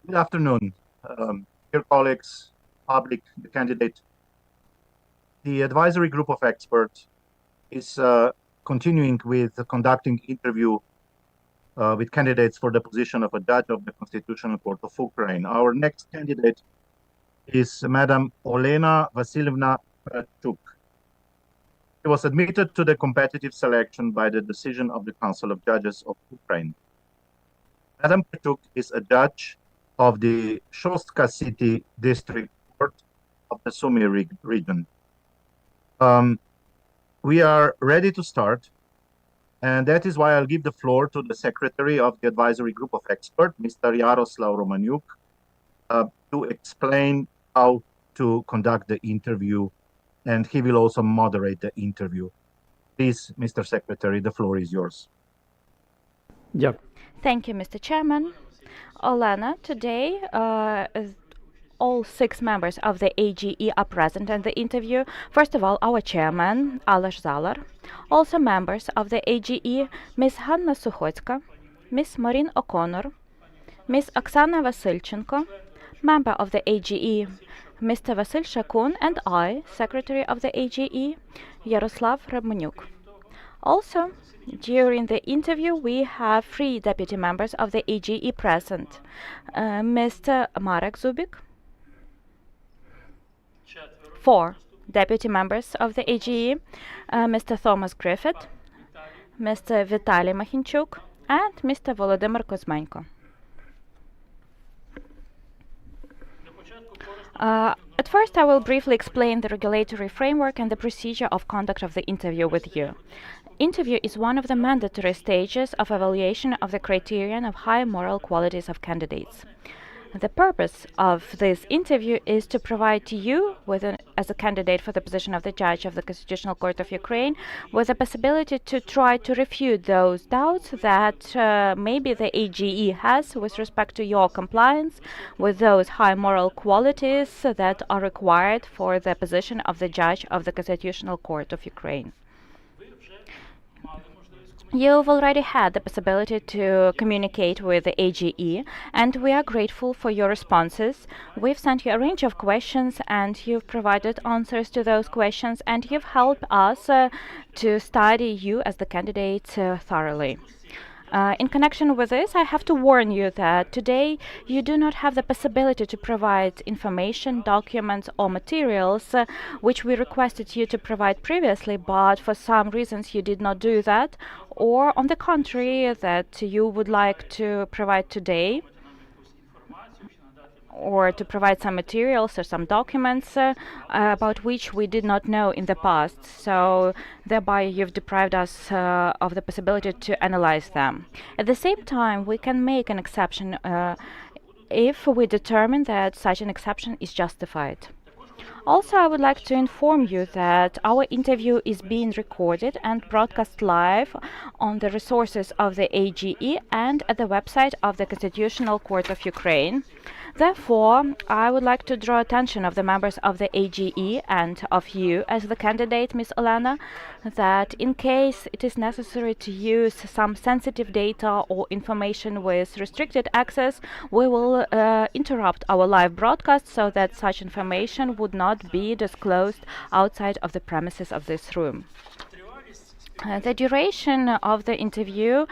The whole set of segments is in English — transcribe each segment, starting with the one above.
Good afternoon, dear colleagues, public, the candidate. The advisory group of experts is continuing with conducting interview with candidates for the position of a judge of the Constitutional Court of Ukraine. Our next candidate is Madam Olena Vasilyevna Prachuk. She was admitted to the competitive selection by the decision of the Council of Judges of Ukraine. Madam Prachuk is a judge of the Shostka City District Court of the Sumy region. We are ready to start, and that is why I'll give the floor to the secretary of the advisory group of experts, Mr. Yaroslav Romaniuk, to explain how to conduct the interview, and he will also moderate the interview. Please, Mr. Secretary, the floor is yours. Yeah. Thank you, Mr. Chairman. Olena, today all 6 members of the AGE are present in the interview. First of all, our chairman, Aleš Zalar. Also members of the AGE, Ms. Hanna Sukhotska, Ms. Maureen O'Connor, Ms. Oksana Vasilchenko, member of the AGE, Mr. Vasil Shakun, and I, secretary of the AGE, Yaroslav Romaniuk. Also, during the interview, we have 3 deputy members of the AGE present. Mr. Marek Zubik, 4 deputy members of the AGE, Mr. Thomas Griffith, Mr. Vitaly Machinchuk, and Mr. Volodymyr Kozmenko. At first, I will briefly explain the regulatory framework and the procedure of conduct of the interview with you. Interview is one of the mandatory stages of evaluation of the criterion of high moral qualities of candidates. The purpose of this interview is to provide to you, as a candidate for the position of the judge of the Constitutional Court of Ukraine, with the possibility to try to refute those doubts that maybe the AGE has with respect to your compliance with those high moral qualities that are required for the position of the judge of the Constitutional Court of Ukraine. You've already had the possibility to communicate with the AGE, and we are grateful for your responses. We've sent you a range of questions, and you've provided answers to those questions, and you've helped us to study you as the candidate thoroughly. In connection with this, I have to warn you that today you do not have the possibility to provide information, documents, or materials which we requested you to provide previously, but for some reasons you did not do that, or on the contrary, that you would like to provide today, or to provide some materials or some documents about which we did not know in the past. So thereby you've deprived us of the possibility to analyze them. At the same time, we can make an exception if we determine that such an exception is justified. Also, I would like to inform you that our interview is being recorded and broadcast live on the resources of the AGE and at the website of the Constitutional Court of Ukraine. Therefore, I would like to draw attention of the members of the AGE and of you as the candidate, Ms. Olena, that in case it is necessary to use some sensitive data or information with restricted access, we will interrupt our live broadcast so that such information would not be disclosed outside of the premises of this room. The duration of the interview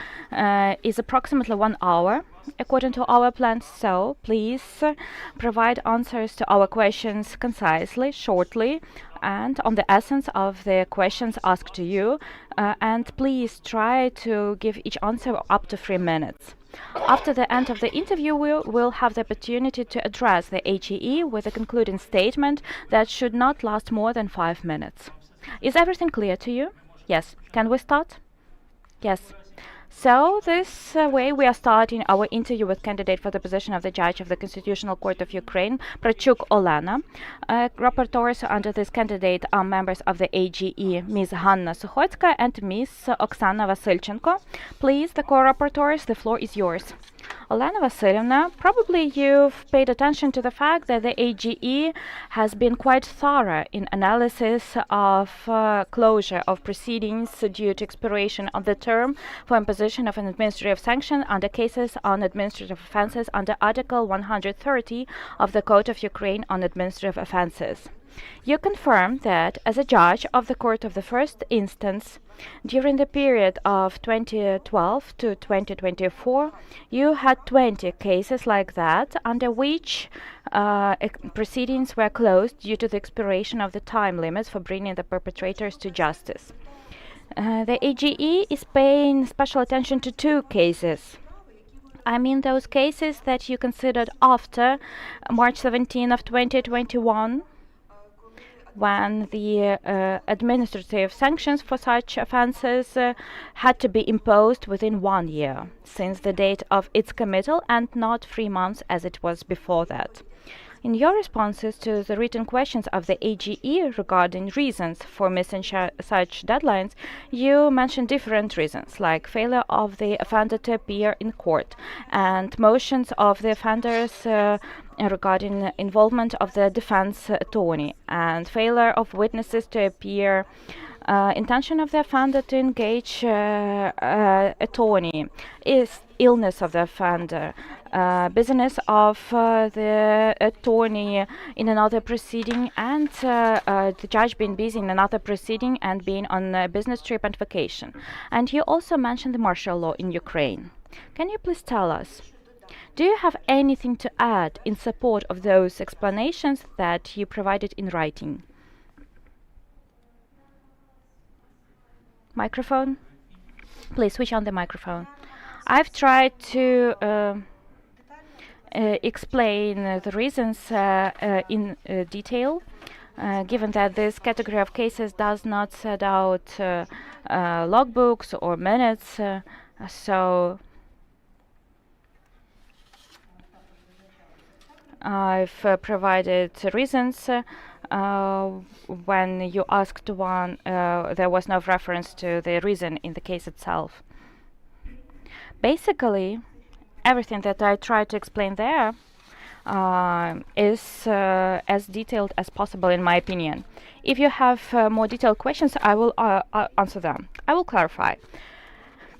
is approximately 1 hour, according to our plans, so please provide answers to our questions concisely, shortly, and on the essence of the questions asked to you, and please try to give each answer up to 3 minutes. After the end of the interview, we will have the opportunity to address the AGE with a concluding statement that should not last more than 5 minutes. Is everything clear to you? Yes. Can we start? Yes. So this way we are starting our interview with candidate for the position of the judge of the Constitutional Court of Ukraine, Prachuk Olena. Rapporteurs under this candidate are members of the AGE, Ms. Hanna Sukhotska and Ms. Oksana Vasilchenko. Please, the co-rapporteurs, the floor is yours. Olena Vasilyevna, probably you've paid attention to the fact that the AGE has been quite thorough in analysis of closure of proceedings due to expiration of the term for imposition of an administrative sanction under cases on administrative offenses under Article 130 of the Code of Ukraine on Administrative Offenses. You confirm that as a judge of the Court of the First Instance, during the period of 2012 to 2024, you had 20 cases like that, under which proceedings were closed due to the expiration of the time limits for bringing the perpetrators to justice. The AGE is paying special attention to two cases. I mean those cases that you considered after March 17 of 2021, when the administrative sanctions for such offences had to be imposed within 1 year since the date of its committal and not 3 months as it was before that. In your responses to the written questions of the AGE regarding reasons for missing such deadlines, you mentioned different reasons, like failure of the offender to appear in court and motions of the offenders regarding involvement of the defense attorney and failure of witnesses to appear, intention of the offender to engage attorney, is illness of the offender, business of the attorney in another proceeding, and the judge being busy in another proceeding and being on a business trip and vacation. And you also mentioned the martial law in Ukraine. Can you please tell us, do you have anything to add in support of those explanations that you provided in writing? Microphone? Please switch on the microphone. I've tried to explain the reasons in detail, given that this category of cases does not set out logbooks or minutes, so I've provided reasons. When you asked one, there was no reference to the reason in the case itself. Basically, everything that I tried to explain there is as detailed as possible, in my opinion. If you have more detailed questions, I will answer them. I will clarify.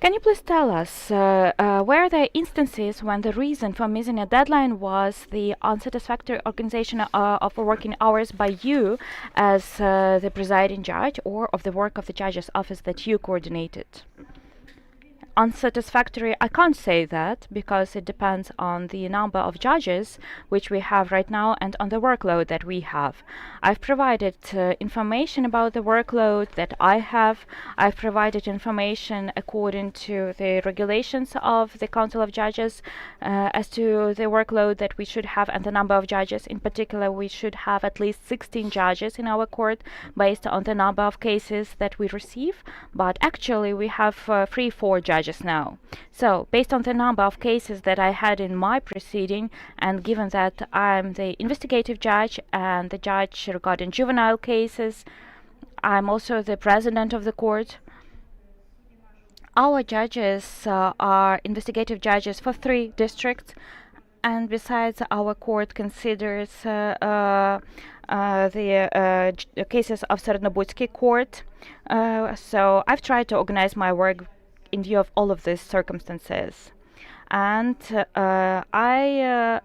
Can you please tell us, were there instances when the reason for missing a deadline was the unsatisfactory organization of working hours by you as the presiding judge, or of the work of the judge's office that you coordinated? Unsatisfactory, I can't say that, because it depends on the number of judges which we have right now and on the workload that we have. I've provided information about the workload that I have. I've provided information according to the regulations of the Council of Judges as to the workload that we should have and the number of judges. In particular, we should have at least 16 judges in our court based on the number of cases that we receive, but actually we have 3-4 judges now. So, based on the number of cases that I had in my proceeding, and given that I'm the investigative judge and the judge regarding juvenile cases, I'm also the president of the court. Our judges are investigative judges for 3 districts, and besides, our court considers the cases of Serednobutsky court. So I've tried to organize my work in view of all of these circumstances. And I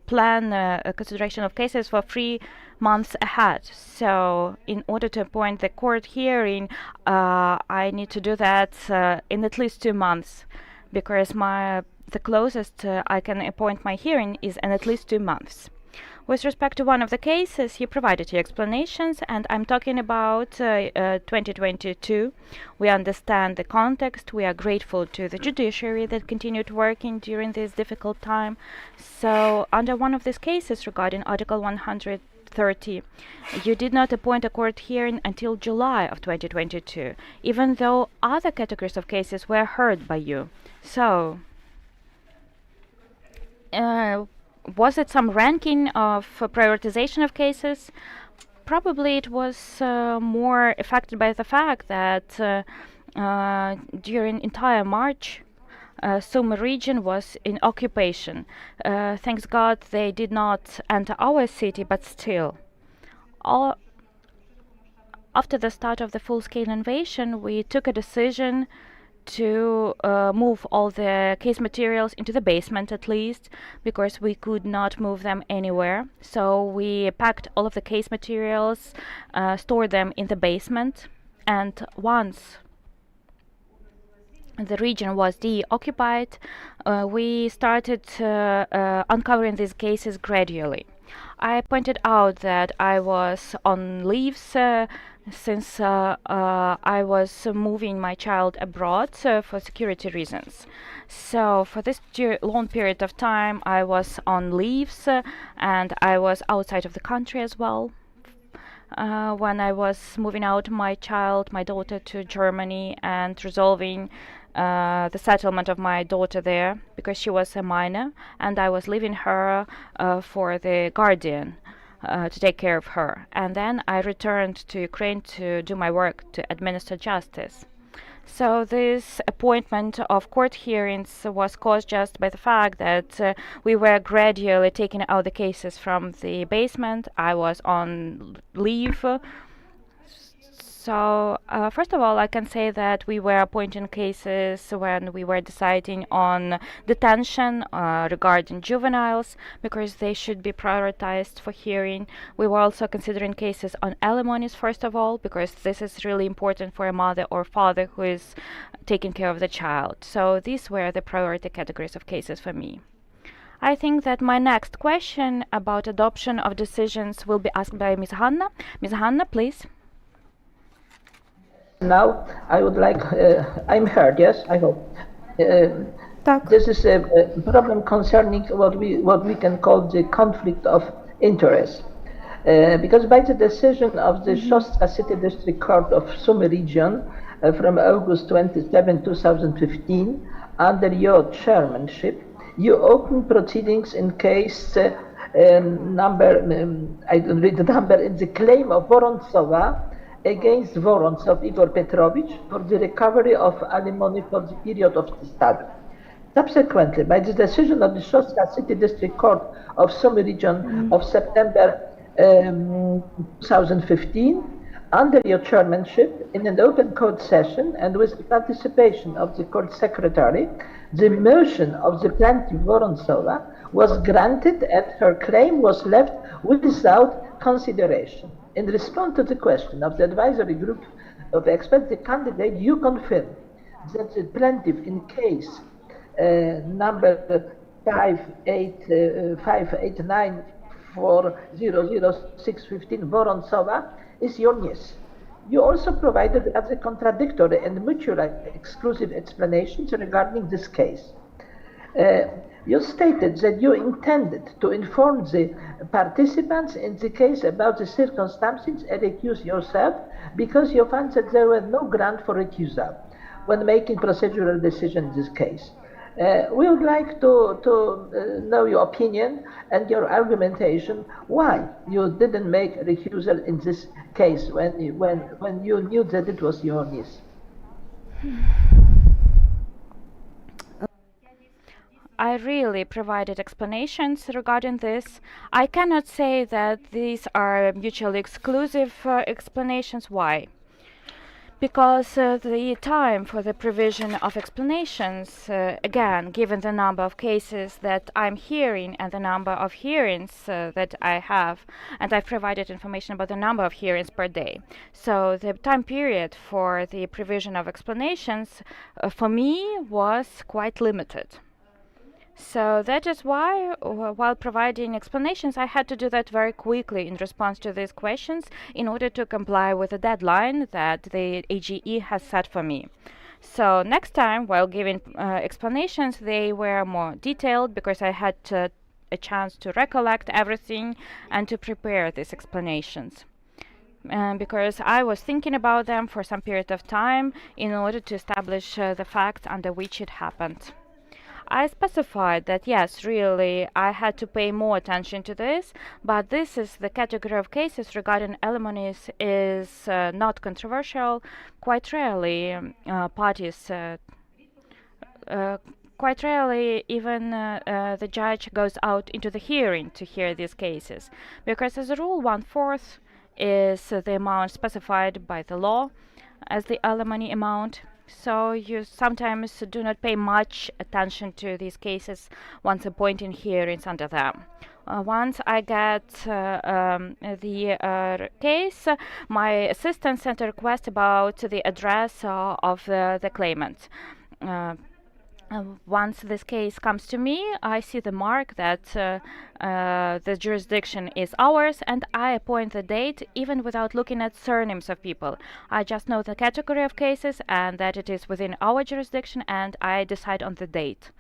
plan a consideration of cases for 3 months ahead. So in order to appoint the court hearing, I need to do that in at least 2 months, because the closest I can appoint my hearing is in at least 2 months. With respect to one of the cases, you provided your explanations, and I'm talking about 2022. We understand the context. We are grateful to the judiciary that continued working during this difficult time. So, under one of these cases regarding Article 130, you did not appoint a court hearing until July of 2022, even though other categories of cases were heard by you. So, was it some ranking of prioritization of cases? Probably it was more affected by the fact that during entire March, Sumy region was in occupation. Thanks God they did not enter our city, but still. All, after the start of the full-scale invasion, we took a decision to move all the case materials into the basement at least, because we could not move them anywhere. So we packed all of the case materials, stored them in the basement, and once the region was deoccupied, we started uncovering these cases gradually. I pointed out that I was on leaves since I was moving my child abroad for security reasons. So for this long period of time, I was on leaves and I was outside of the country as well. When I was moving out my daughter, to Germany and resolving the settlement of my daughter there because she was a minor and I was leaving her for the guardian to take care of her. And then I returned to Ukraine to do my work to administer justice. So this appointment of court hearings was caused just by the fact that we were gradually taking out the cases from the basement. I was on leave. So, first of all, I can say that we were appointing cases when we were deciding on detention regarding juveniles, because they should be prioritized for hearing. We were also considering cases on alimonies, first of all, because this is really important for a mother or father who is taking care of the child. So these were the priority categories of cases for me. I think that my next question about adoption of decisions will be asked by Ms. Hanna. Ms. Hanna, please. Now, I would like, I'm heard, yes, I hope. This is a problem concerning what we can call the conflict of interest. Because by the decision of the Shostka City District Court of Sumy region from August 27, 2015, under your chairmanship, you opened proceedings in case number, I don't read the number, in the claim of Vorontsova against Vorontsov Igor Petrovich for the recovery of alimony for the period of the study. Subsequently, by the decision of the Shostka City District Court of Sumy region of September 2015, under your chairmanship, in an open court session and with the participation of the court secretary, the motion of the plaintiff Vorontsova was granted and her claim was left without consideration. In response to the question of the advisory group of experts, the candidate, you confirm that the plaintiff in case number 589400615 Vorontsova is your niece. You also provided other contradictory and mutually exclusive explanations regarding this case. You stated that you intended to inform the participants in the case about the circumstances and recuse yourself because you found that there were no ground for recusal when making procedural decision in this case. We would like to know your opinion and your argumentation why you didn't make recusal in this case when you knew that it was your niece. I really provided explanations regarding this. I cannot say that these are mutually exclusive explanations. Why? Because the time for the provision of explanations, again, given the number of cases that I'm hearing and the number of hearings that I have, and I've provided information about the number of hearings per day. So the time period for the provision of explanations for me was quite limited. So that is why, while providing explanations, I had to do that very quickly in response to these questions in order to comply with the deadline that the AGE has set for me. So next time, while giving explanations, they were more detailed because I had a chance to recollect everything and to prepare these explanations. Because I was thinking about them for some period of time in order to establish the facts under which it happened. I specified that yes, really, I had to pay more attention to this, but this is the category of cases regarding alimonies is not controversial. Quite rarely, parties quite rarely even the judge goes out into the hearing to hear these cases, because as a rule 1/4 is the amount specified by the law as the alimony amount. So you sometimes do not pay much attention to these cases once appointing hearings under them. Once I get the case, my assistant sent a request about the address of the claimant. Once this case comes to me, I see the mark that the jurisdiction is ours, and I appoint the date even without looking at surnames of people. I just know the category of cases and that it is within our jurisdiction, and I decide on the date.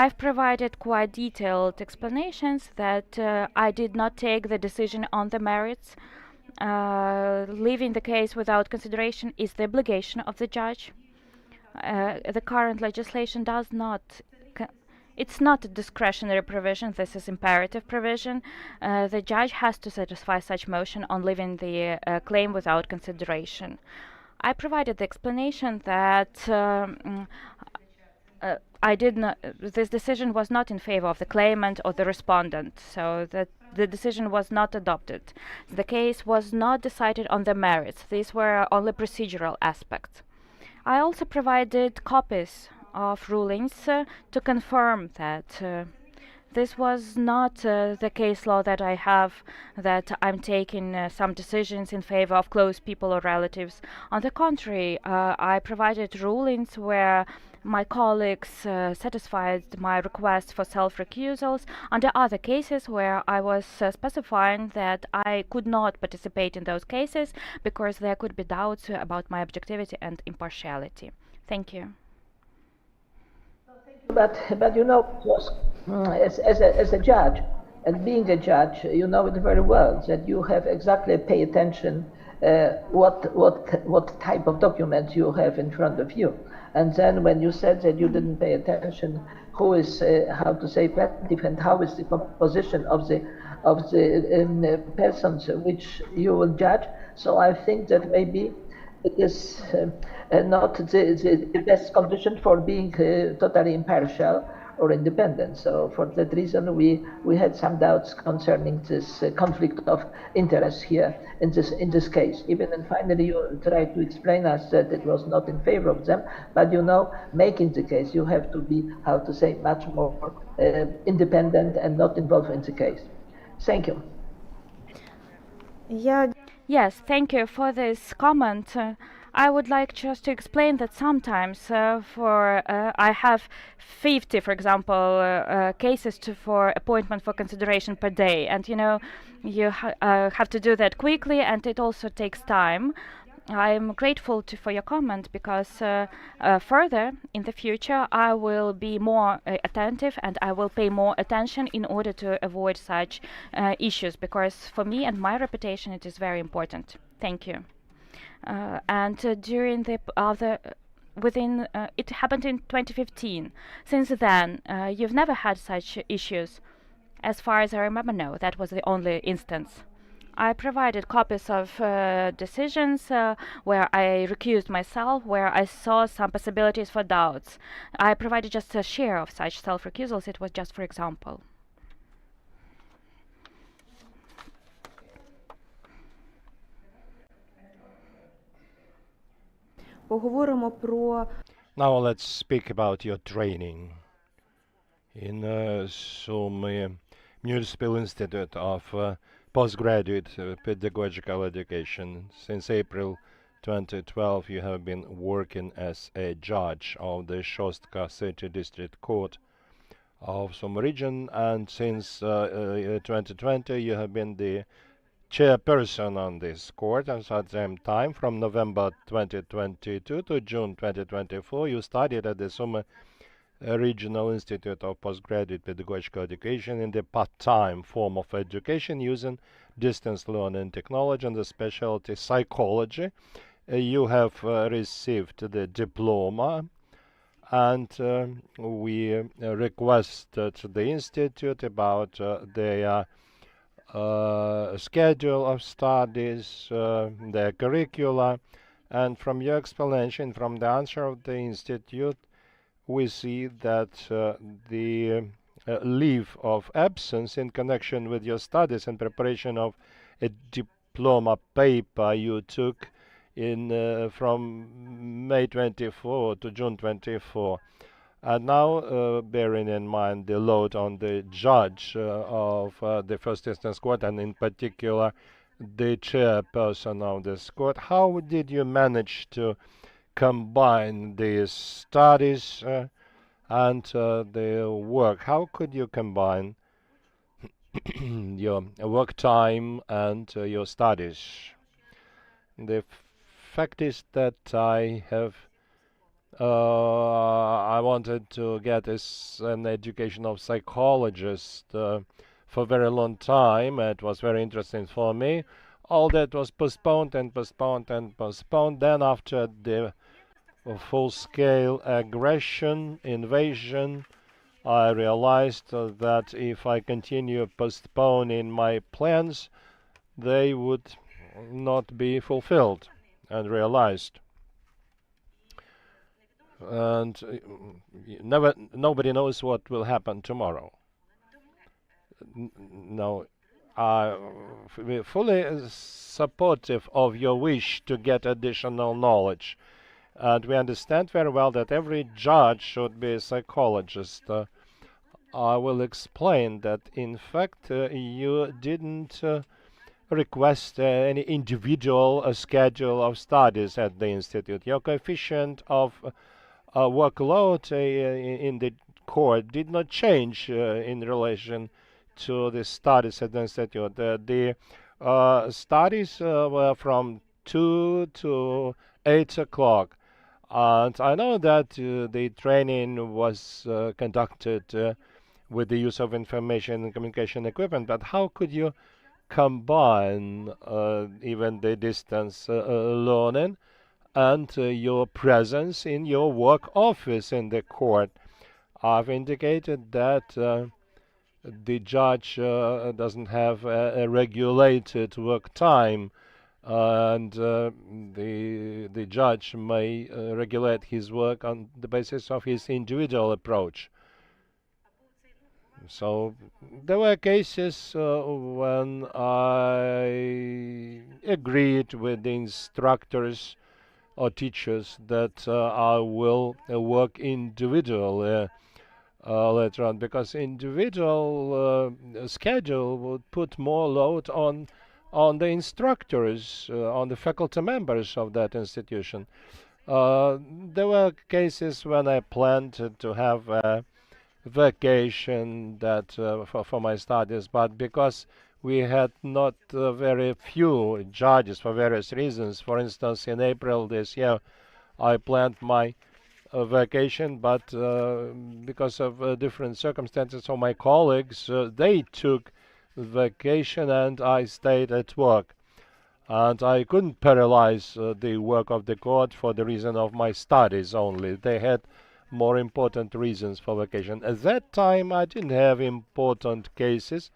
I've provided quite detailed explanations that I did not take the decision on the merits. Leaving the case without consideration is the obligation of the judge. The current legislation does not. It's not a discretionary provision. This is imperative provision. The judge has to satisfy such motion on leaving the claim without consideration. I provided the explanation that I did not. This decision was not in favor of the claimant or the respondent, so that the decision was not adopted. The case was not decided on the merits. These were only procedural aspects. I also provided copies of rulings to confirm that this was not the case law that I have, that I'm taking some decisions in favor of close people or relatives. On the contrary, I provided rulings where my colleagues satisfied my request for self-recusals under other cases where I was specifying that I could not participate in those cases because there could be doubts about my objectivity and impartiality. Thank you. But you know, as a judge, and being a judge, you know it very well that you have exactly pay attention what type of documents you have in front of you. And then when you said that you didn't pay attention, who is how to say plaintiff and how is the composition of the persons which you will judge. So I think that maybe it is not the best condition for being totally impartial or independent. So for that reason, we had some doubts concerning this conflict of interest here in this case. Even and finally, you tried to explain us that it was not in favor of them, but you know, making the case, you have to be, how to say, much more independent and not involved in the case. Thank you. Yes, thank you for this comment. I would like just to explain that sometimes I have 50, for example, cases for appointment for consideration per day, and you know, you have to do that quickly, and it also takes time. I'm grateful for your comment because further in the future I will be more attentive and I will pay more attention in order to avoid such issues, because for me and my reputation it is very important. Thank you. And during the other it happened in 2015. Since then, you've never had such issues? As far as I remember, no, that was the only instance. I provided copies of decisions where I recused myself, where I saw some possibilities for doubts. I provided just a share of such self-recusals. It was just for example. Now let's speak about your training in Sumy Municipal Institute of Postgraduate Pedagogical Education. Since April 2012, you have been working as a judge of the Shostka City District Court of Sumy region, and since 2020, you have been the chairperson on this court, and so at the same time, from November 2022 to June 2024, you studied at the Sumy Regional Institute of Postgraduate Pedagogical Education in the part-time form of education using distance learning technology and the specialty psychology. You have received the diploma, and we requested the institute about their schedule of studies, their curricula, and from your explanation, from the answer of the institute, we see that the leave of absence in connection with your studies and preparation of a diploma paper you took in from May 24 to June 24. And now, bearing in mind the load on the judge of the first instance court, and in particular the chairperson of this court, how did you manage to combine the studies and the work? How could you combine your work time and your studies? The fact is that I wanted to get an education of psychologist for a very long time. It was very interesting for me. All that was postponed and postponed and postponed. Then after the full-scale aggression, invasion, I realized that if I continue postponing my plans, they would not be fulfilled and realized. And nobody knows what will happen tomorrow. No, we're fully supportive of your wish to get additional knowledge. And we understand very well that every judge should be a psychologist. I will explain that, in fact, you didn't request any individual schedule of studies at the institute. Your coefficient of workload in the court did not change in relation to the studies at the institute. The studies were from 2 to 8 o'clock. And I know that the training was conducted with the use of information and communication equipment, but how could you combine even the distance learning and your presence in your work office in the court? I've indicated that the judge doesn't have a regulated work time, and the judge may regulate his work on the basis of his individual approach. So there were cases when I agreed with the instructors or teachers that I will work individually later on, because individual schedule would put more load on the instructors, on the faculty members of that institution. There were cases when I planned to have a vacation that for my studies, but because we had not very few judges for various reasons. For instance, in April this year, I planned my vacation, but because of different circumstances, so my colleagues they took vacation and I stayed at work. And I couldn't paralyze the work of the court for the reason of my studies only. They had more important reasons for vacation. At that time, I didn't have important cases,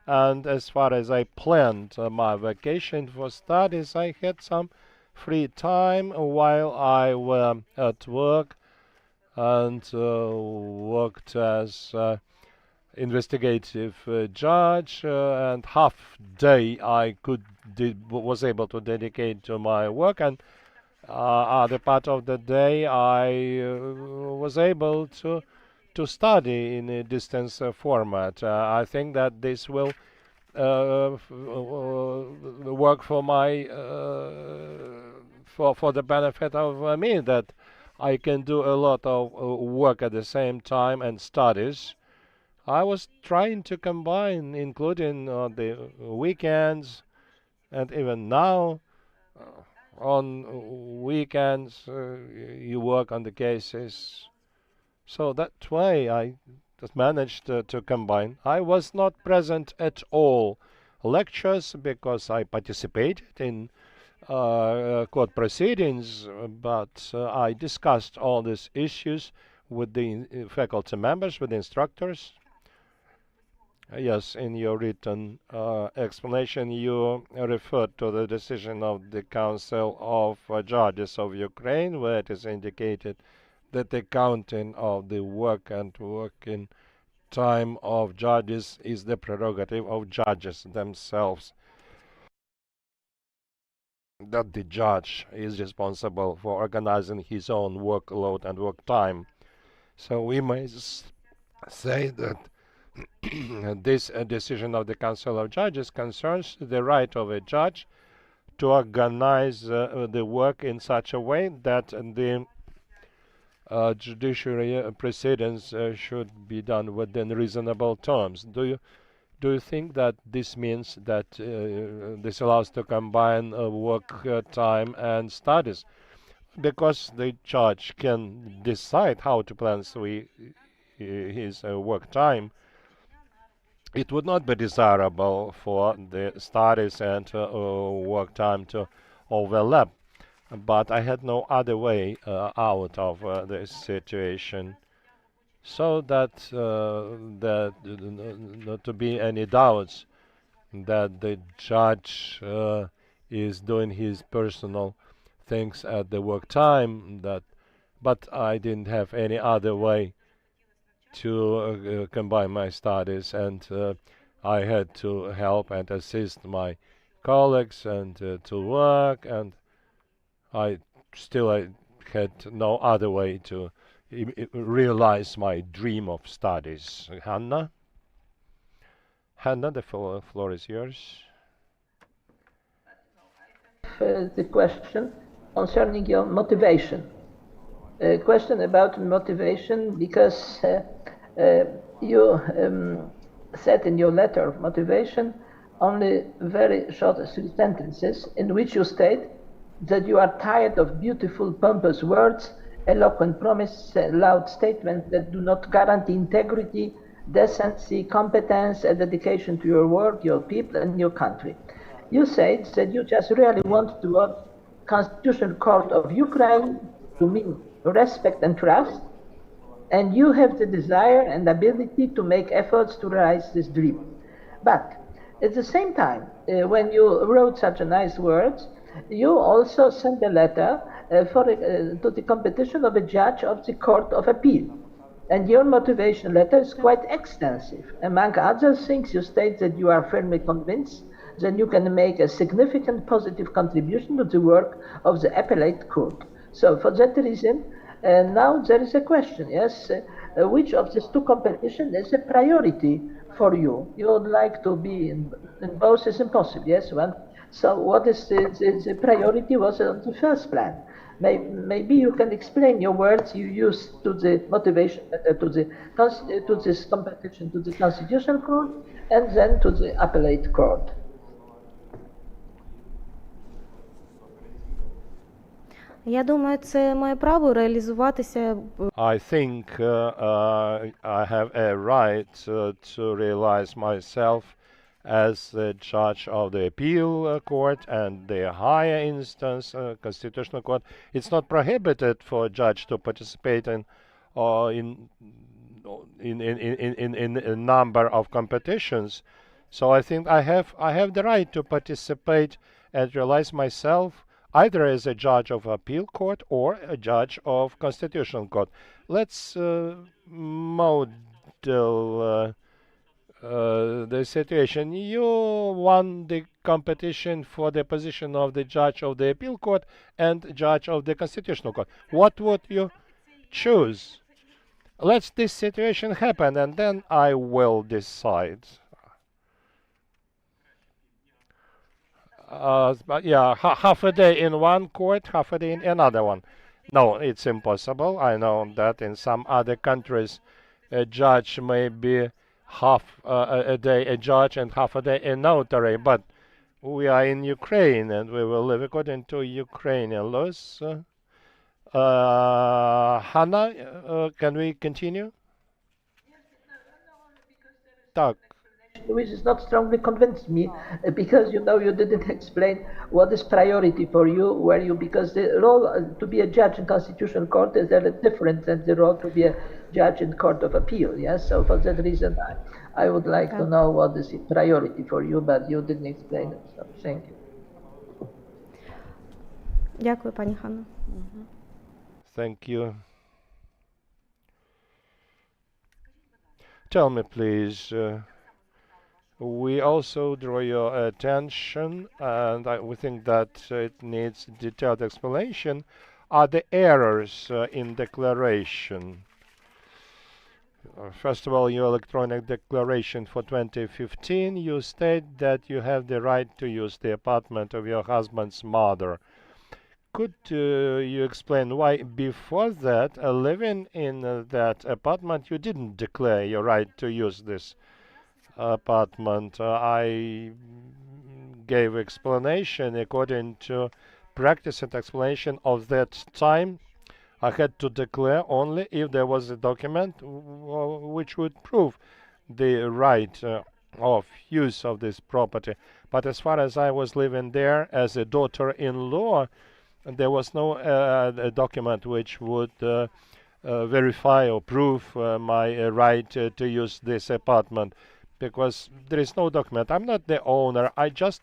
and as far as I planned my vacation for studies, I had some free time while I was at work and worked as investigative judge, and half day I was able to dedicate to my work, and other part of the day I was able to study in a distance format. I think that this will work for my for the benefit of me, that I can do a lot of work at the same time and studies. I was trying to combine, including the weekends, and even now on weekends you work on the cases. So that way I just managed to combine. I was not present at all lectures because I participated in court proceedings, but I discussed all these issues with the faculty members, with the instructors. Yes, in your written explanation, you referred to the decision of the Council of Judges of Ukraine, where it is indicated that the counting of the work and working time of judges is the prerogative of judges themselves, that the judge is responsible for organizing his own workload and work time. So we may say that this decision of the Council of Judges concerns the right of a judge to organize the work in such a way that the judiciary proceedings should be done within reasonable terms. Do you think that this means that this allows to combine work time and studies? Because the judge can decide how to plan his work time, it would not be desirable for the studies and work time to overlap. But I had no other way out of this situation, so that not to be any doubts that the judge is doing his personal things at the work time. But I didn't have any other way to combine my studies, and I had to help and assist my colleagues and to work, and I had no other way to realize my dream of studies. Hanna, the floor is yours. The question concerning your motivation. A question about motivation, because you said in your letter of motivation only very short sentences in which you state that you are tired of beautiful, pompous words, eloquent promises, loud statements that do not guarantee integrity, decency, competence, and dedication to your work, your people, and your country. You said that you just really want the word Constitutional Court of Ukraine to mean respect and trust, and you have the desire and ability to make efforts to realize this dream. But at the same time, when you wrote such a nice words, you also sent a letter to the competition of a judge of the Court of Appeal. And your motivation letter is quite extensive. Among other things, you state that you are firmly convinced that you can make a significant positive contribution to the work of the appellate court. So for that reason, now there is a question, yes, which of these two competitions is a priority for you? You would like to be in both is impossible, yes? Well, so what is the priority was on the first plan? Maybe you can explain your words you used to the motivation, to this competition, to the Constitutional Court, and then to the appellate court. Я думаю, це моє право реалізуватися. I think I have a right to realize myself as the judge of the appeal court and the higher instance constitutional court. It's not prohibited for a judge to participate in a number of competitions. So I think I have the right to participate and realize myself either as a judge of appeal court or a judge of constitutional court. Let's model the situation. You won the competition for the position of the judge of the appeal court and judge of the constitutional court. What would you choose? Let this situation happen, and then I will decide. But yeah, half a day in one court, half a day in another one. No, it's impossible. I know that in some other countries, a judge may be half a day a judge and half a day a notary. But we are in Ukraine, and we will live according to Ukrainian laws. Hanna, can we continue? Tak. Which is not strongly convinced me, because you didn't explain what is priority for you, because the role to be a judge in constitutional court is very different than the role to be a judge in court of appeal. Yes, so for that reason, I would like to know what is the priority for you, but you didn't explain it. So thank you. Дякую, пані Ханно. Thank you. Tell me, please. We also draw your attention, and we think that it needs detailed explanation. Are the errors in declaration? First of all, your electronic declaration for 2015, you state that you have the right to use the apartment of your husband's mother. Could you explain why before that, living in that apartment, you didn't declare your right to use this apartment? I gave explanation according to practice and explanation of that time. I had to declare only if there was a document which would prove the right of use of this property. But as far as I was living there as a daughter-in-law, there was no document which would verify or prove my right to use this apartment, because there is no document. I'm not the owner. I just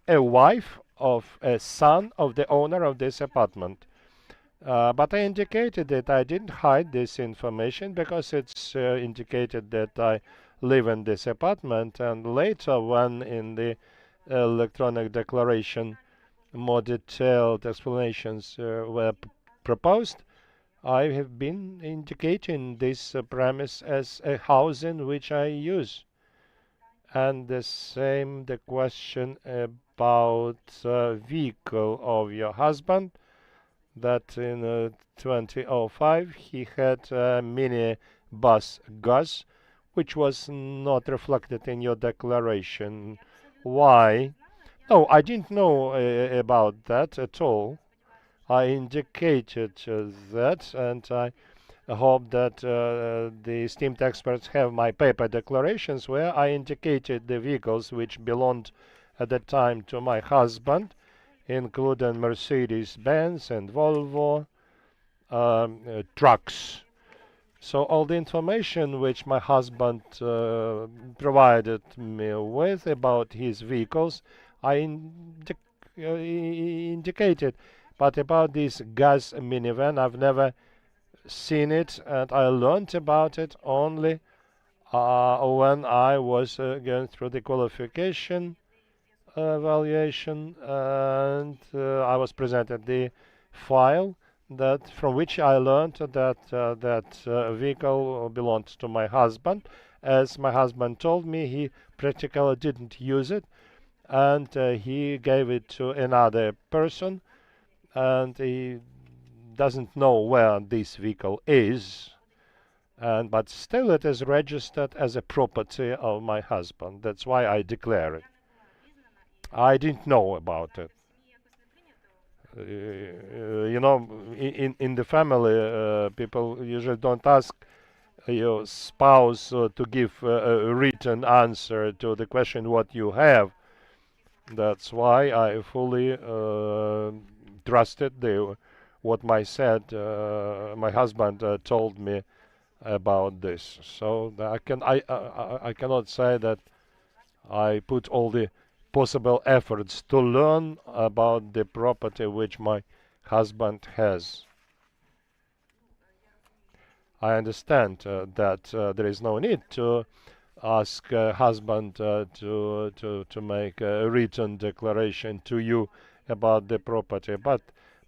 a wife of a son of the owner of this apartment. But I indicated that I didn't hide this information because it's indicated that I live in this apartment, and later when in the electronic declaration more detailed explanations were proposed, I have been indicating this premise as a house in which I use. And the same the question about vehicle of your husband, that in 2005 he had a mini bus gas, which was not reflected in your declaration. Why? No, I didn't know about that at all. I indicated that, and I hope that the esteemed experts have my paper declarations where I indicated the vehicles which belonged at that time to my husband, including Mercedes-Benz and Volvo trucks. So all the information which my husband provided me with about his vehicles, I indicated. But about this gas minivan, I've never seen it, and I learned about it only when I was going through the qualification evaluation, and I was presented the file that from which I learned that that vehicle belonged to my husband. As my husband told me, he practically didn't use it, and he gave it to another person, and he doesn't know where this vehicle is. And but still it is registered as a property of my husband. That's why I declare it. I didn't know about it. You know, in the family, people usually don't ask your spouse to give a written answer to the question what you have. That's why I fully trusted what my husband told me about this. So I cannot say that I put all the possible efforts to learn about the property which my husband has. I understand that there is no need to ask husband to make a written declaration to you about the property, but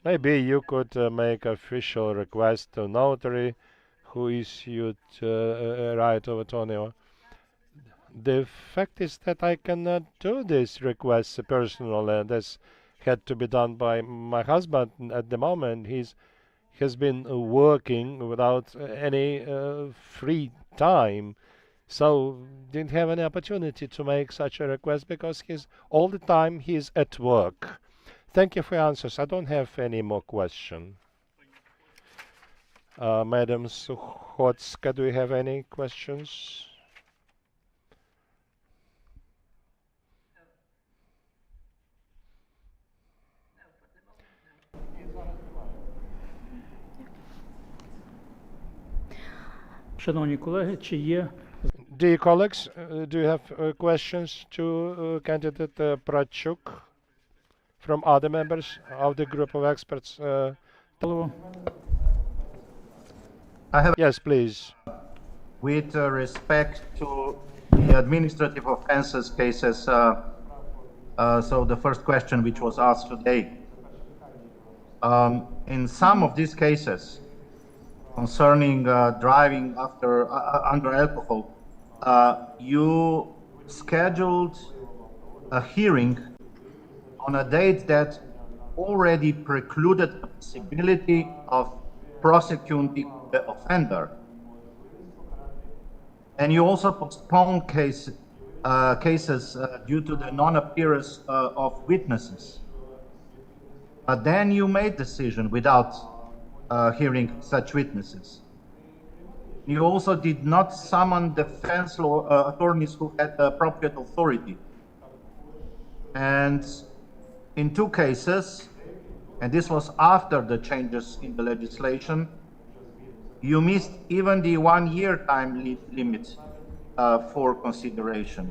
maybe you could make official request to notary who issued right of attorney. The fact is that I cannot do this request personally. This had to be done by my husband at the moment. Has been working without any free time, so didn't have any opportunity to make such a request because all the time he's at work. Thank you for your answers. I don't have any more questions. Madam Sukhotska, do you have any questions? Шановні колеги, чи є Dear colleagues, do you have questions to candidate Prachuk from other members of the group of experts? голово? I have Yes, please. with respect to the administrative offenses cases, so the first question which was asked today. In some of these cases concerning driving after under alcohol, you scheduled a hearing on a date that already precluded the possibility of prosecuting the offender. And you also postponed cases due to the non-appearance of witnesses. But then you made decision without hearing such witnesses. You also did not summon defense attorneys who had the appropriate authority. And in two cases, and this was after the changes in the legislation, you missed even the 1 year time limit for consideration.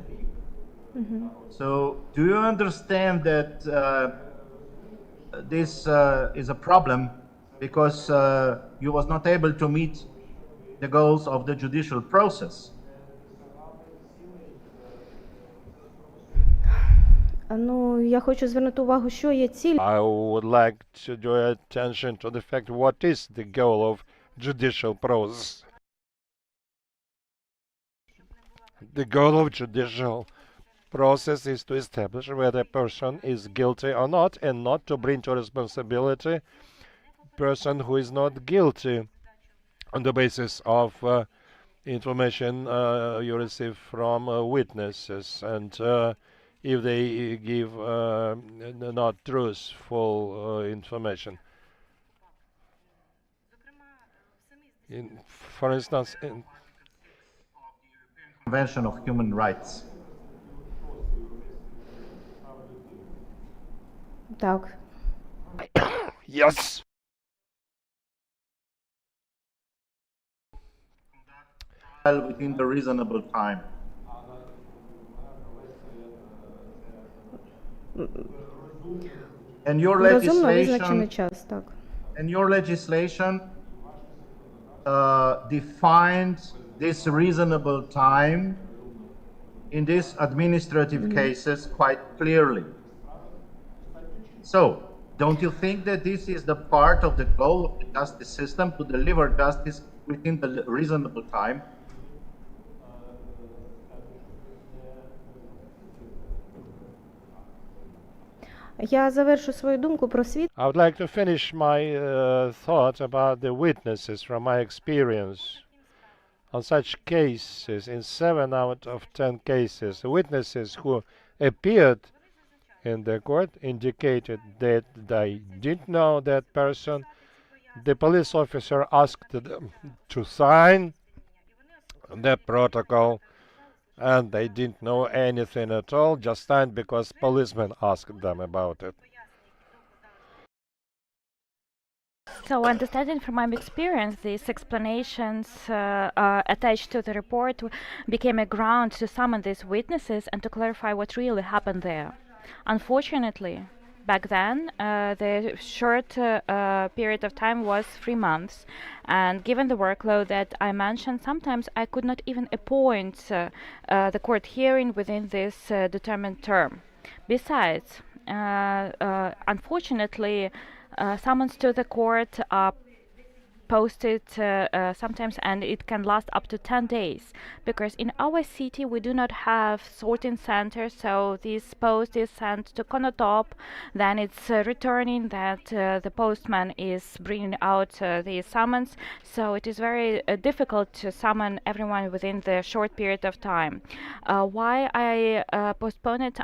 So do you understand that this is a problem because you was not able to meet the goals of the judicial process? Ну, я хочу звернути увагу, що є ціль. I would like to draw attention to the fact what is the goal of judicial process. The goal of judicial process is to establish whether a person is guilty or not, and not to bring to responsibility person who is not guilty on the basis of information you receive from witnesses, and if they give not truthful information. For instance, in Convention of Human Rights. Так. yes. Within the reasonable time. And your Розумно визначений legislation, час, так. and your legislation defined this reasonable time in these administrative cases quite clearly. So, don't you think that this is the part of the goal of the justice system, to deliver justice within the reasonable time? Я завершу свою думку про світ. I would like to finish my thoughts about the witnesses from my experience. On such cases, in 7 out of 10 cases, the witnesses who appeared in the court indicated that they didn't know that person. The police officer asked them to sign the protocol, and they didn't know anything at all, just signed because policemen asked them about it. So, understanding from my experience, these explanations attached to the report became a ground to summon these witnesses and to clarify what really happened there. Unfortunately, back then, the short period of time was 3 months, and given the workload that I mentioned, sometimes I could not even appoint the court hearing within this determined term. Besides, unfortunately, summons to the court are posted sometimes, and it can last up to 10 days, because in our city we do not have sorting centers, so this post is sent to Konotop, then it's returning, that the postman is bringing out the summons, so it is very difficult to summon everyone within the short period of time. Why I postponed it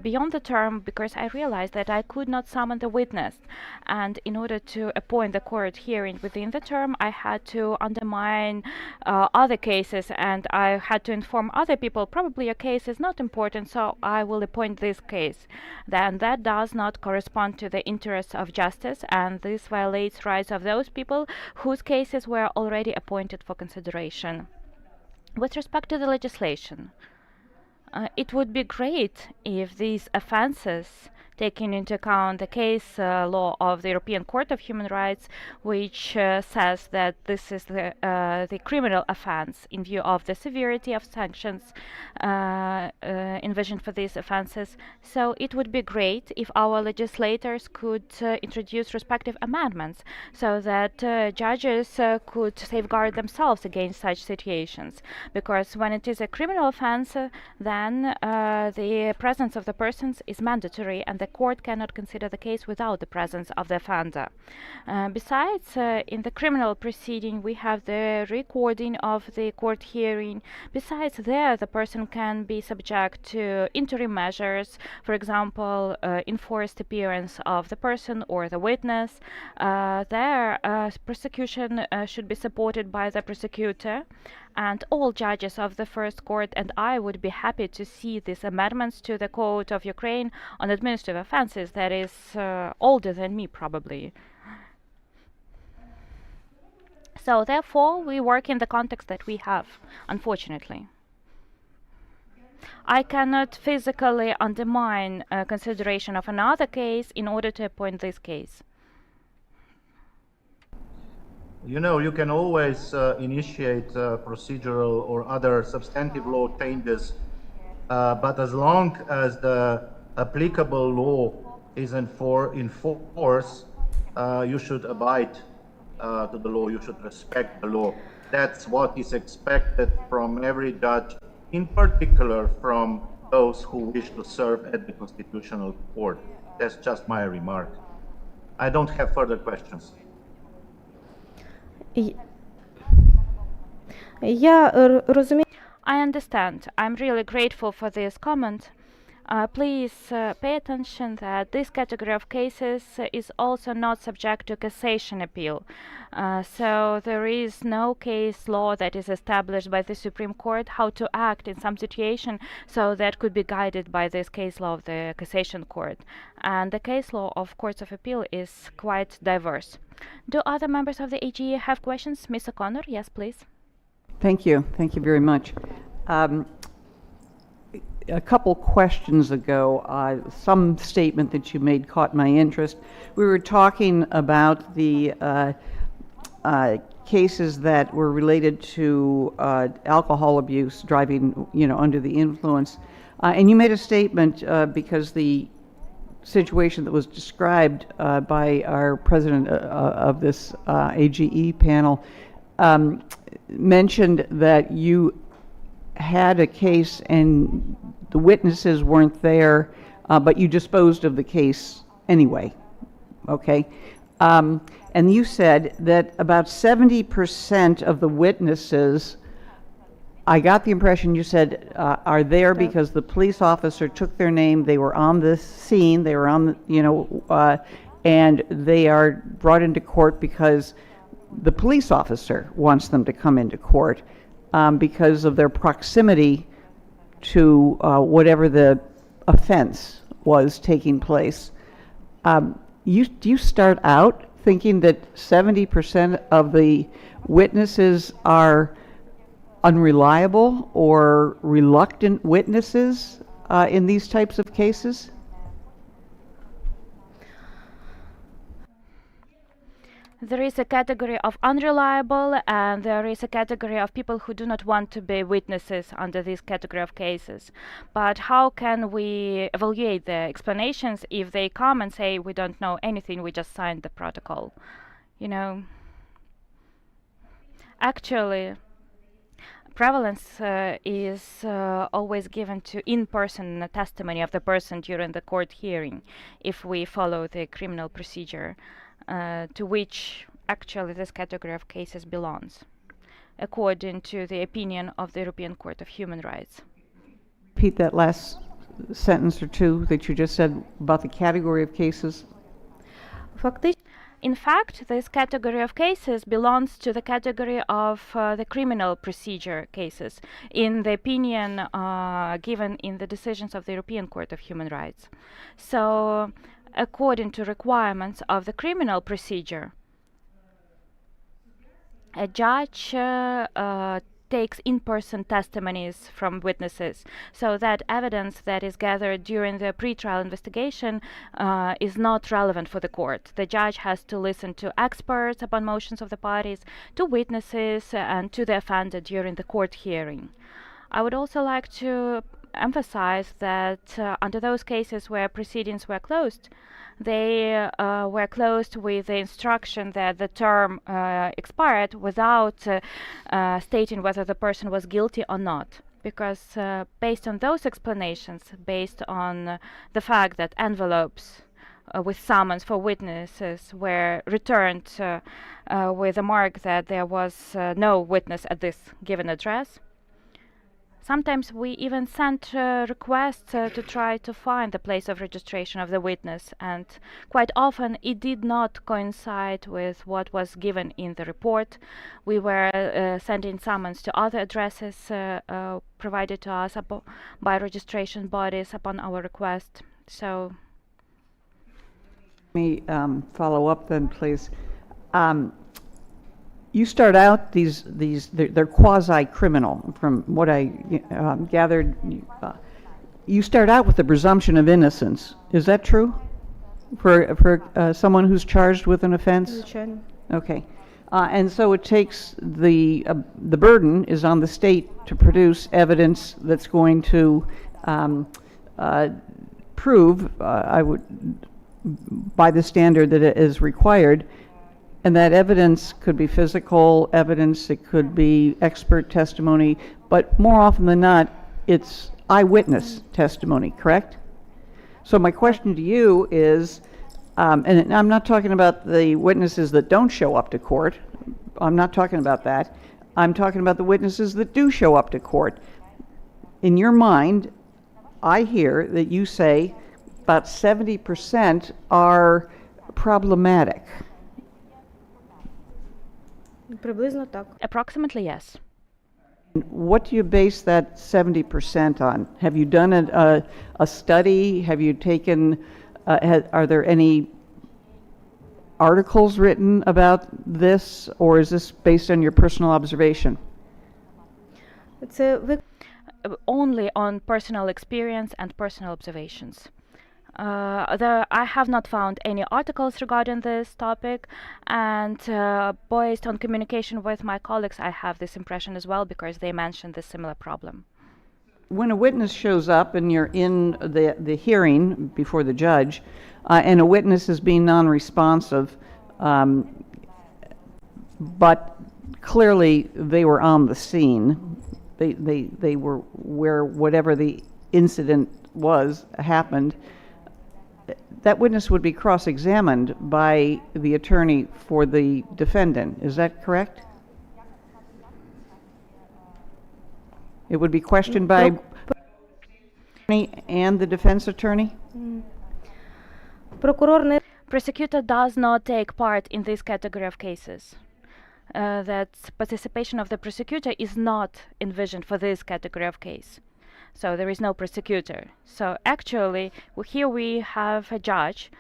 beyond the term? Because I realized that I could not summon the witness, and in order to appoint the court hearing within the term, I had to undermine other cases, and I had to inform other people, probably your case is not important, so I will appoint this case. Then that does not correspond to the interests of justice, and this violates rights of those people whose cases were already appointed for consideration. With respect to the legislation, it would be great if these offenses taking into account the case law of the European Court of Human Rights, which says that this is the criminal offense in view of the severity of sanctions envisioned for these offenses. So it would be great if our legislators could introduce respective amendments so that judges could safeguard themselves against such situations. Because when it is a criminal offense, then the presence of the persons is mandatory, and the court cannot consider the case without the presence of the offender. Besides, in the criminal proceeding, we have the recording of the court hearing. Besides, there the person can be subject to interim measures, for example, enforced appearance of the person or the witness. There, prosecution should be supported by the prosecutor, and all judges of the first court and I would be happy to see these amendments to the Code of Ukraine on administrative offenses that is older than me, probably. So therefore, we work in the context that we have, unfortunately. I cannot physically undermine consideration of another case in order to appoint this case. You know, you can always initiate procedural or other substantive law changes, but as long as the applicable law is in force, you should abide to the law, you should respect the law. That's what is expected from every judge, in particular from those who wish to serve at the Constitutional Court. That's just my remark. I don't have further questions. Я розумію. I understand. I'm really grateful for this comment. Please pay attention that this category of cases is also not subject to cassation appeal. So there is no case law that is established by the Supreme Court how to act in some situation, so that could be guided by this case law of the cassation court. And the case law of courts of appeal is quite diverse. Do other members of the AGE have questions? Ms. O'Connor, yes, please. Thank you. Thank you very much. A couple questions ago, some statement that you made caught my interest. We were talking about the cases that were related to alcohol abuse, driving, under the influence. And you made a statement because the situation that was described by our president of this AGE panel mentioned that you had a case and the witnesses weren't there, but you disposed of the case anyway, okay? And you said that about 70% of the witnesses, I got the impression you said, are there because the police officer took their name, they were on the scene, they were on, and they are brought into court because the police officer wants them to come into court because of their proximity to whatever the offense was taking place. Do you start out thinking that 70% of the witnesses are unreliable or reluctant witnesses in these types of cases? There is a category of unreliable, and there is a category of people who do not want to be witnesses under this category of cases. But how can we evaluate the explanations if they come and say, we don't know anything, we just signed the protocol? Actually, prevalence is always given to in-person testimony of the person during the court hearing, if we follow the criminal procedure. To which actually this category of cases belongs, according to the opinion of the European Court of Human Rights. Repeat that last sentence or two that you just said about the category of cases. In fact, this category of cases belongs to the category of the criminal procedure cases, in the opinion given in the decisions of the European Court of Human Rights. So, according to requirements of the criminal procedure, a judge takes in-person testimonies from witnesses, so that evidence that is gathered during the pre-trial investigation is not relevant for the court. The judge has to listen to experts upon motions of the parties, to witnesses, and to the offender during the court hearing. I would also like to emphasize that under those cases where proceedings were closed, they were closed with the instruction that the term expired without stating whether the person was guilty or not. Because based on those explanations, based on the fact that envelopes with summons for witnesses were returned with a mark that there was no witness at this given address, sometimes we even sent requests to try to find the place of registration of the witness, and quite often it did not coincide with what was given in the report. We were sending summons to other addresses provided to us by registration bodies upon our request. So, Let me follow up then, please. You start out they're quasi-criminal, from what I gathered. You start out with the presumption of innocence. Is that true for someone who's charged with an offense? Звичайно. Okay. And so it takes the burden is on the state to produce evidence that's going to prove, by the standard that it is required. And that evidence could be physical evidence, it could be expert testimony, but more often than not, it's eyewitness testimony, correct? So my question to you is, and I'm not talking about the witnesses that don't show up to court, I'm not talking about that, I'm talking about the witnesses that do show up to court. In your mind, I hear that you say about 70% are problematic. Приблизно так. approximately yes. What do you base that 70% on? Have you done a study? Have you taken, are there any articles written about this, or is this based on your personal observation? Це Only on personal experience and personal observations. I have not found any articles regarding this topic, and based on communication with my colleagues, I have this impression as well, because they mentioned this similar problem. When a witness shows up and you're in the hearing before the judge, and a witness is being non-responsive, but clearly they were on the scene, they were where whatever the incident was happened, that witness would be cross-examined by the attorney for the defendant. Is that correct? It would be questioned by and the defense attorney? прокурор не Prosecutor does not take part in this category of cases. That participation of the prosecutor is not envisioned for this category of case. So there is no prosecutor. So actually, here we have a judge,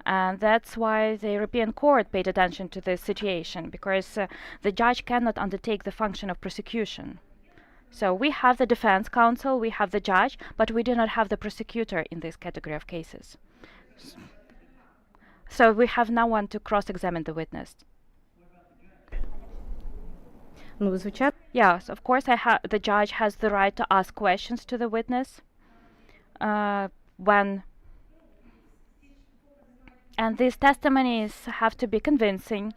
and that's why the European Court paid attention to this situation, because the judge cannot undertake the function of prosecution. So we have the defense counsel, we have the judge, but we do not have the prosecutor in this category of cases. So we have no one to cross-examine the witness. ну звичайно. Yes, of course, the judge has the right to ask questions to the witness when, and these testimonies have to be convincing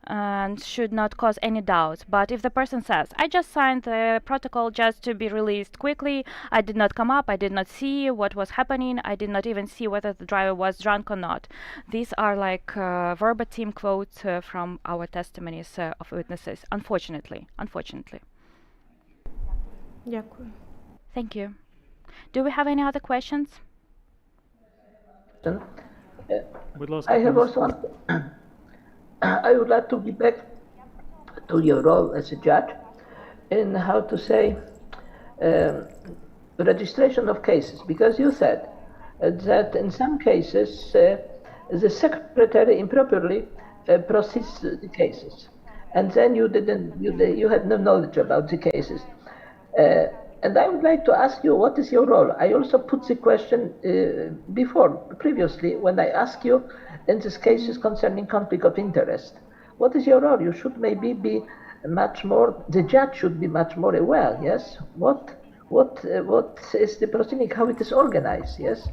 and should not cause any doubt. But if the person says, I just signed the protocol just to be released quickly, I did not come up, I did not see what was happening, I did not even see whether the driver was drunk or not. These are like verbatim quotes from our testimonies of witnesses, unfortunately. Дякую. Thank you. Do we have any other questions? Будь ласка, I have пане also one. I would like to be back to your role as a judge in how to say registration of cases, because you said that in some cases the secretary improperly proceeds the cases. and then you had no knowledge about the cases. And I would like to ask you, what is your role? I also put the question previously, when I asked you in these cases concerning conflict of interest. What is your role? You should maybe be much more, the judge should be much more aware, yes? What is the proceeding, how it is organized, yes?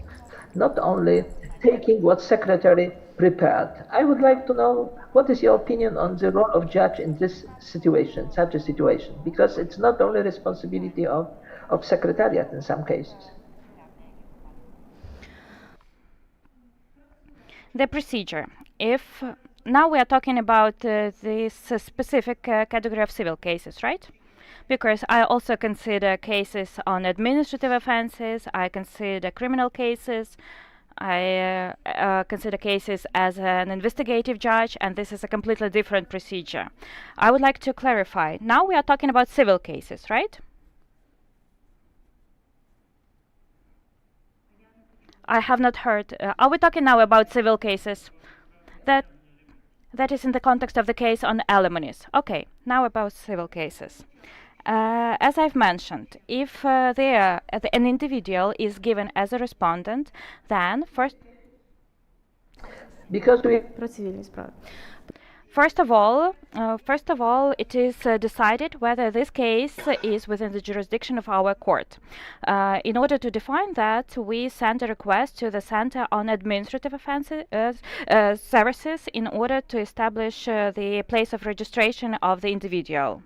Not only taking what secretary prepared. I would like to know what is your opinion on the role of judge in this situation, such a situation, because it's not only responsibility of secretariat in some cases. The procedure. If now we are talking about this specific category of civil cases, right? Because I also consider cases on administrative offenses, I consider criminal cases, I consider cases as an investigative judge, and this is a completely different procedure. I would like to clarify. Now we are talking about civil cases, right? I have not heard. Are we talking now about civil cases? That is in the context of the case on alimonies. Okay, now about civil cases. As I've mentioned, if an individual is given as a respondent, then Because we Про цивільні справи. First of all, it is decided whether this case is within the jurisdiction of our court. In order to define that, we send a request to the Center on Administrative Offenses Services in order to establish the place of registration of the individual.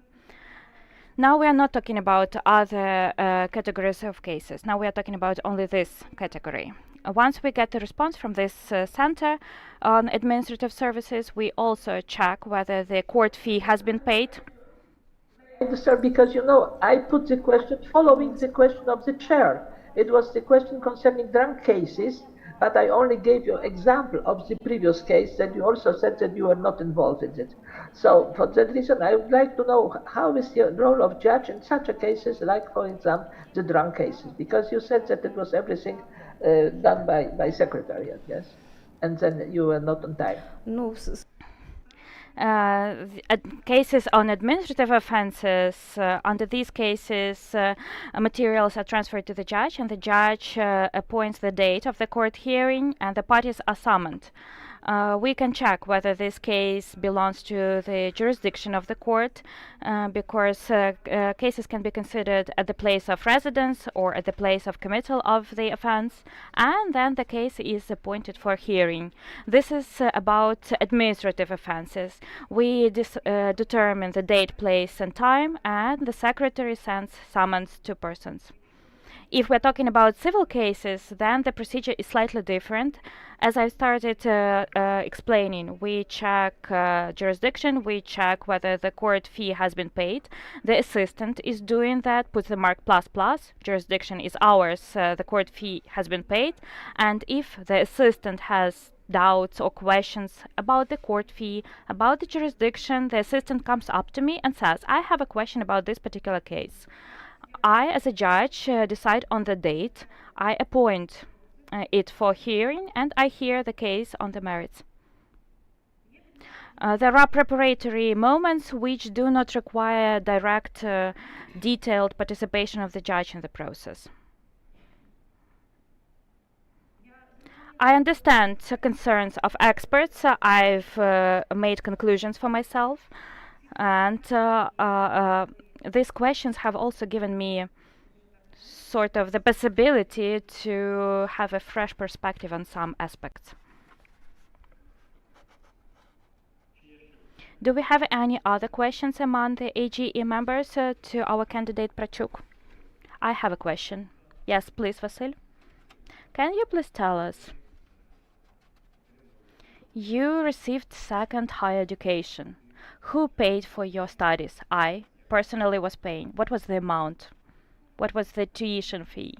Now we are not talking about other categories of cases. Now we are talking about only this category. Once we get the response from this Center on Administrative Services, we also check whether the court fee has been paid. Sir, because I put the question following the question of the chair. It was the question concerning drunk cases, but I only gave you example of the previous case that you also said that you were not involved in it. So for that reason, I would like to know how is the role of judge in such a cases, like for example the drunk cases, because you said that it was everything done by secretariat, yes, and then you were not on time. Ну, Cases on administrative offenses, under these cases, materials are transferred to the judge, and the judge appoints the date of the court hearing, and the parties are summoned. We can check whether this case belongs to the jurisdiction of the court, because cases can be considered at the place of residence or at the place of committal of the offense, and then the case is appointed for hearing. This is about administrative offenses. We determine the date, place, and time, and the secretary sends summons to persons. If we're talking about civil cases, then the procedure is slightly different. As I started explaining, we check jurisdiction, we check whether the court fee has been paid. The assistant is doing that, puts the mark ++, jurisdiction is ours, the court fee has been paid. And if the assistant has doubts or questions about the court fee, about the jurisdiction, the assistant comes up to me and says, I have a question about this particular case. I, as a judge, decide on the date, I appoint it for hearing, and I hear the case on the merits. There are preparatory moments which do not require direct, detailed participation of the judge in the process. I understand the concerns of experts. I've made conclusions for myself, and these questions have also given me sort of the possibility to have a fresh perspective on some aspects. Do we have any other questions among the AGE members to our candidate Prachuk? I have a question. Yes, please, Vasil. Can you please tell us? You received second higher education. Who paid for your studies? I personally was paying. What was the amount? What was the tuition fee?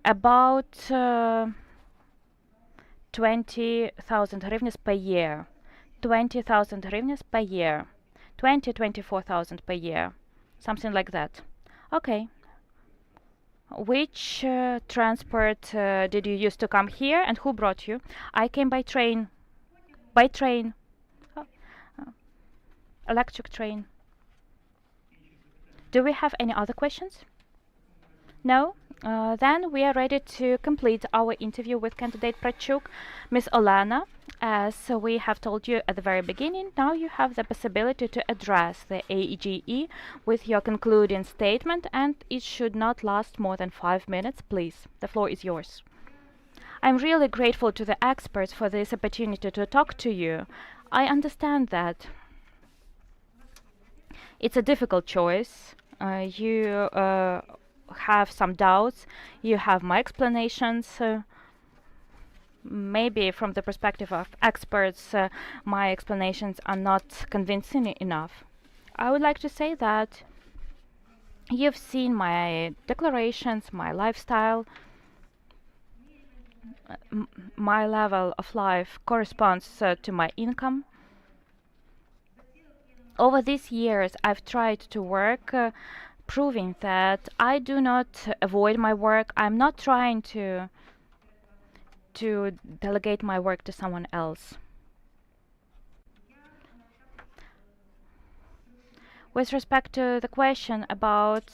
About 20,000 hryvnias per year. 20,000 hryvnias per year. 24,000 per year. Something like that. Okay. Which transport did you use to come here, and who brought you? I came by train. By train. electric train. Do we have any other questions? No? Then we are ready to complete our interview with candidate Prachuk. Ms. Olena, as we have told you at the very beginning, now you have the possibility to address the AGE with your concluding statement, and it should not last more than 5 minutes. Please, the floor is yours. I'm really grateful to the experts for this opportunity to talk to you. I understand that it's a difficult choice. You have some doubts. You have my explanations. Maybe from the perspective of experts, my explanations are not convincing enough. I would like to say that you've seen my declarations, my lifestyle. My level of life corresponds to my income. Over these years, I've tried to work, proving that I do not avoid my work. I'm not trying to delegate my work to someone else. With respect to the question about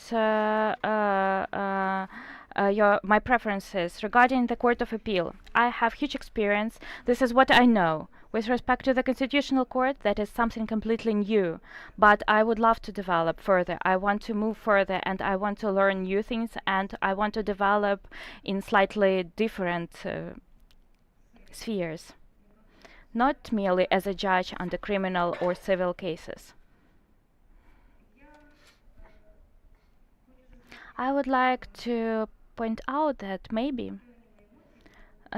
my preferences regarding the Court of Appeal, I have huge experience. This is what I know. With respect to the Constitutional Court, that is something completely new, but I would love to develop further. I want to move further, and I want to learn new things, and I want to develop in slightly different spheres, not merely as a judge under criminal or civil cases. I would like to point out that maybe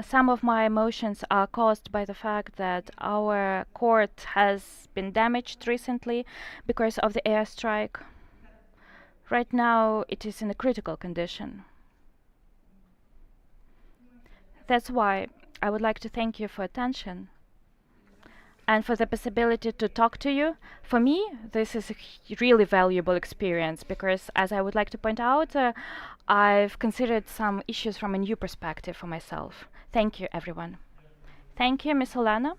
some of my emotions are caused by the fact that our court has been damaged recently because of the airstrike. Right now, it is in a critical condition. That's why I would like to thank you for attention and for the possibility to talk to you. For me, this is a really valuable experience because, as I would like to point out, I've considered some issues from a new perspective for myself. Thank you, everyone. Thank you, Ms. Olena.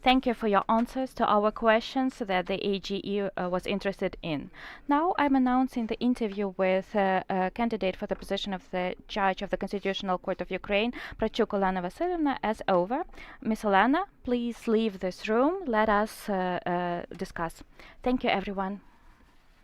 Thank you for your answers to our questions that the AGE was interested in. Now I'm announcing the interview with a candidate for the position of the Judge of the Constitutional Court of Ukraine, Prachuk Olena Vasilyevna, as over. Ms. Olena, please leave this room. Let us discuss. Thank you, everyone.